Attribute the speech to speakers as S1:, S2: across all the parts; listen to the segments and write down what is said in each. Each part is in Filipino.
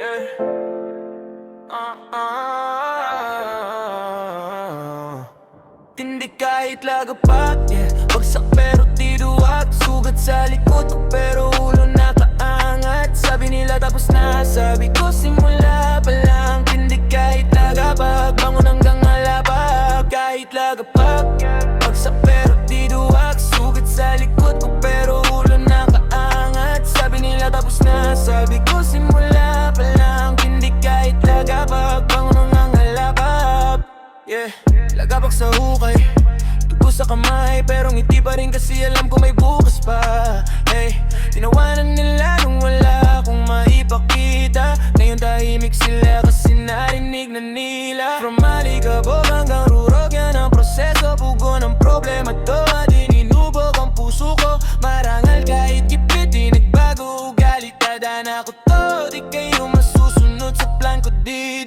S1: Yeah. Tindi kahit lagapak, yeah. Bagsak pero di duwag. Sugat sa likod ko pero ulo nakaangat. Sabi nila tapos na, sabi ko simula pa lang. Tindi kahit lagapak, bangon hanggang alabak. Kahit lagapak, bagsak pero di duwag. Sugat sa likod ko pero ulo nakaangat. Sabi nila tapos na, sabi ko simula pa lang. Tindi kahit lagapak, bangon hanggang alabak. Yeah. Lagabak sa hukay, dugo sa kamay, pero ngiti pa rin kasi alam ko may bukas pa. Hey, tinawanan nila nung wala akong maipakita. Ngayon tahimik sila kasi narinig na nila. From malikabog hanggang rurog, yan ang proseso. Pugo ng problema to at ininubog ang puso ko. Marangal kahit kipit, di nagbago ugali. Tadaan ako to, di kayo masusunod sa plan ko, di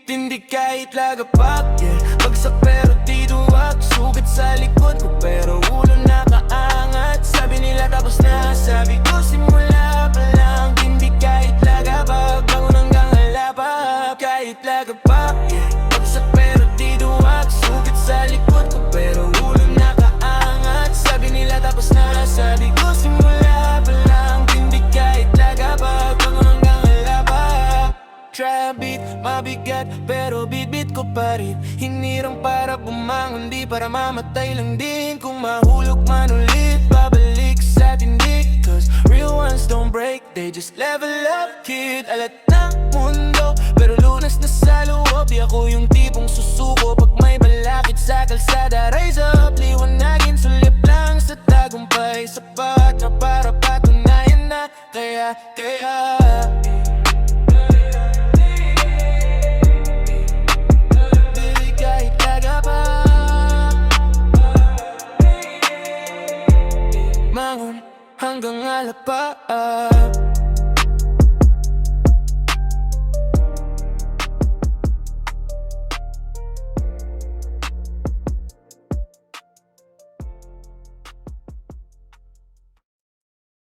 S1: tindi kahit lagapak, yeah. Bagsak pero di duwag. Sugat sa likod ko pero ulo nakaangat. Sabi nila tapos na, sabi ko simula pa lang. Tindi kahit lagapak, bangon hanggang alabak. Kahit lagapak, yeah. Bagsak pero di duwag. Sugat sa likod ko pero ulo nakaangat. Sabi nila tapos na, sabi ko simula pa lang. Tindi kahit lagapak, bangon hanggang alabak. Try a beat, mabigat pero bit-bit ko pa rin. Hinirang para bumangon, di para mamatay lang din. Kung mahulog man ulit, babalik sa tindig. Cause real ones don't break, they just level up, kid. Alat ng mundo, pero lunas na sa loob. Di ako yung tipong susuko pag may balakid sa kalsada. Rise up, liwanagin, sulip lang sa tagumpay. Sapat na para patunayan na kaya mangon hanggang alabak.